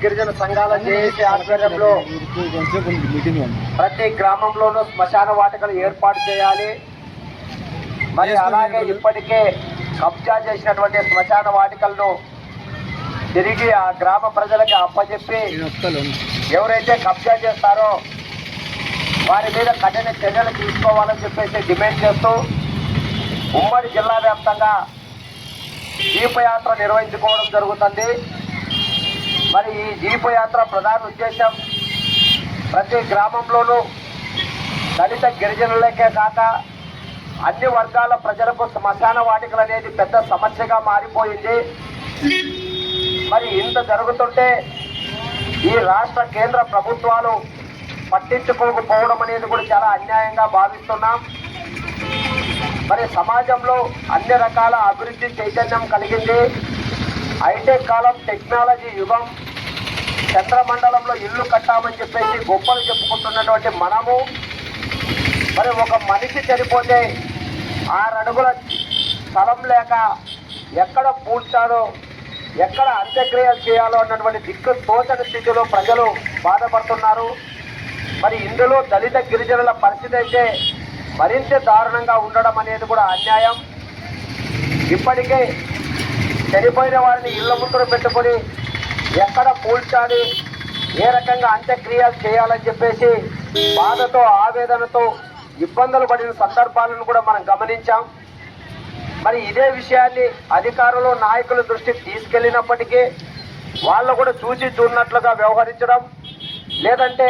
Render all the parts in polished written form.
గిరిజన సంఘాల జేఏసీ ఆధ్వర్యంలో ప్రతి గ్రామంలోనూ శ్మశాన వాటికలు ఏర్పాటు చేయాలి. మరి అలాగే ఇప్పటికే కబ్జా చేసినటువంటి శ్మశాన వాటికలను తిరిగి ఆ గ్రామ ప్రజలకి అప్పచెప్పి ఎవరైతే కబ్జా చేస్తారో వారి మీద కఠిన చర్యలు తీసుకోవాలని చెప్పేసి డిమాండ్ చేస్తూ ఉమ్మడి జిల్లా వ్యాప్తంగా దీపయాత్ర నిర్వహించుకోవడం జరుగుతుంది. మరి ఈ దీపయాత్ర ప్రధాన ఉద్దేశం ప్రతి గ్రామంలోనూ దళిత గిరిజనులకే కాక అన్ని వర్గాల ప్రజలకు శ్మశాన వాటికలు అనేది పెద్ద సమస్యగా మారిపోయింది. మరి ఇంత జరుగుతుంటే ఈ రాష్ట్ర కేంద్ర ప్రభుత్వాలు పట్టించుకోకపోవడం అనేది కూడా చాలా అన్యాయంగా భావిస్తున్నాం. మరి సమాజంలో అన్ని రకాల అభివృద్ధి చైతన్యం కలిగింది. హైటెక్ కాలం, టెక్నాలజీ యుగం, చంద్రమండలంలో ఇల్లు కట్టామని చెప్పేసి గొప్పలు చెప్పుకుంటున్నటువంటి మనము మరి ఒక మనిషి చనిపోతే 6 అడుగుల స్థలం లేక ఎక్కడ పూడ్చాలో ఎక్కడ అంత్యక్రియలు చేయాలో అన్నటువంటి దిక్కు తోచని స్థితిలో ప్రజలు బాధపడుతున్నారు. మరి ఇందులో దళిత గిరిజనుల పరిస్థితి అయితే మరింత దారుణంగా ఉండడం అనేది కూడా అన్యాయం. ఇప్పటికే చనిపోయిన వారిని ఇళ్ల ముందు పెట్టుకొని ఎక్కడ పూడ్చాలి, ఏ రకంగా అంత్యక్రియలు చేయాలని చెప్పేసి బాధతో ఆవేదనతో ఇబ్బందులు పడిన సందర్భాలను కూడా మనం గమనించాం. మరి ఇదే విషయాన్ని అధికారులు నాయకుల దృష్టికి తీసుకెళ్లినప్పటికీ వాళ్ళు కూడా చూసి చూడనట్లుగా వ్యవహరించడం, లేదంటే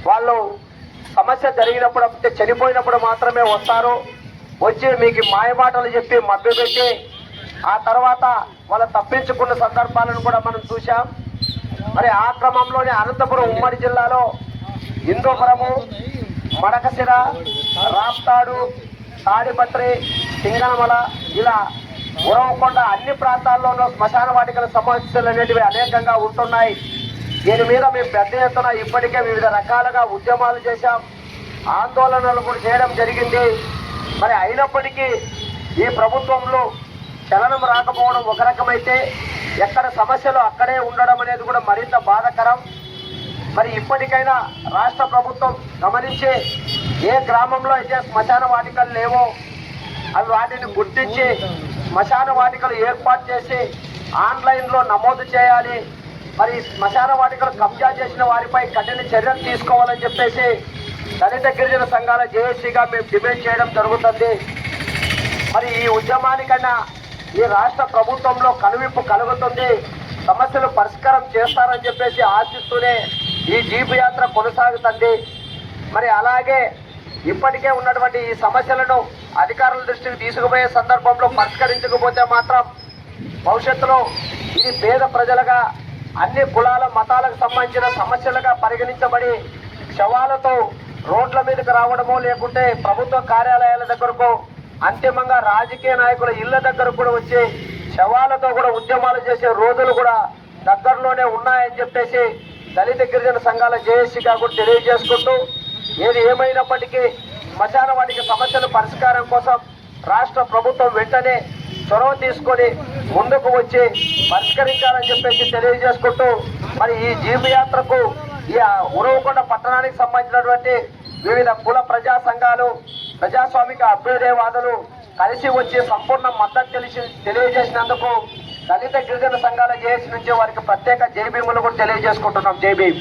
వాళ్ళు సమస్య జరిగినప్పుడు అంటే చనిపోయినప్పుడు మాత్రమే వస్తారు, వచ్చి మీకు మాయమాటలు చెప్పి మభ్యపెట్టి ఆ తర్వాత వాళ్ళు తప్పించుకున్న సందర్భాలను కూడా మనం చూసాం. మరి ఆ క్రమంలోనే అనంతపురం ఉమ్మడి జిల్లాలో హిందూపురము, మడకశిర, రాప్తాడు, తాడిపత్రి, సింగనమల ఇలా ఉరవకొండ అన్ని ప్రాంతాల్లోనూ శ్మశాన వాటికల సమస్యలు అనేటివి అనేకంగా ఉంటున్నాయి. దీని మీద మేము పెద్ద ఎత్తున ఇప్పటికే వివిధ రకాలుగా ఉద్యమాలు చేశాం, ఆందోళనలు కూడా చేయడం జరిగింది. మరి అయినప్పటికీ ఈ ప్రభుత్వంలో చలనం రాకపోవడం ఒక రకమైతే ఎక్కడ సమస్యలు అక్కడే ఉండడం అనేది కూడా మరింత బాధాకరం. మరి ఇప్పటికైనా రాష్ట్ర ప్రభుత్వం గమనించి ఏ గ్రామంలో అయితే శ్మశాన వాటికలు లేవో అవి వాటిని గుర్తించి శ్మశాన వాటికలు ఏర్పాటు చేసి ఆన్లైన్లో నమోదు చేయాలి. మరి శ్మశాన వాటికలు కబ్జా చేసిన వారిపై కఠిన చర్యలు తీసుకోవాలని చెప్పేసి దళిత గిరిజన సంఘాల జేఏసీగా మేము డిమాండ్ చేయడం జరుగుతుంది. మరి ఈ ఉద్యమానికన్నా ఈ రాష్ట్ర ప్రభుత్వంలో కనువిప్పు కలుగుతుంది, సమస్యలు పరిష్కారం చేస్తారని చెప్పేసి ఆశిస్తూనే ఈ జీపయాత్ర కొనసాగుతుంది. మరి అలాగే ఇప్పటికే ఉన్నటువంటి ఈ సమస్యలను అధికారుల దృష్టికి తీసుకుపోయే సందర్భంలో పరిష్కరించకపోతే మాత్రం భవిష్యత్తులో ఇది పేద ప్రజలుగా అన్ని కులాల మతాలకు సంబంధించిన సమస్యలుగా పరిగణించబడి శవాలతో రోడ్ల మీదకి రావడమో లేకుంటే ప్రభుత్వ కార్యాలయాల దగ్గరకు అంతిమంగా రాజకీయ నాయకుల ఇళ్ల దగ్గర కూడా వచ్చి శవాలతో కూడా ఉద్యమాలు చేసే రోజులు కూడా దగ్గరలోనే ఉన్నాయని చెప్పేసి దళిత గిరిజన సంఘాల జేఏసీగా కూడా తెలియజేసుకుంటూ ఏది ఏమైనప్పటికీ శ్మశాన వాటిక సమస్యల పరిష్కారం కోసం రాష్ట్ర ప్రభుత్వం వెంటనే చొరవ తీసుకొని ముందుకు వచ్చి పరిష్కరించాలని చెప్పేసి తెలియజేసుకుంటూ మరి ఈ జీవయాత్రకు ఈ ఉరవకొండ పట్టణానికి సంబంధించినటువంటి వివిధ కుల ప్రజా సంఘాలు, ప్రజాస్వామిక అభ్యుదయవాదులు కలిసి వచ్చి సంపూర్ణ మద్దతు తెలియజేసినందుకు దళిత గిరిజన సంఘాల జేఏసీ నుంచి వారికి ప్రత్యేక జై భీములు కూడా తెలియజేసుకుంటున్నాం. జై భీమ్.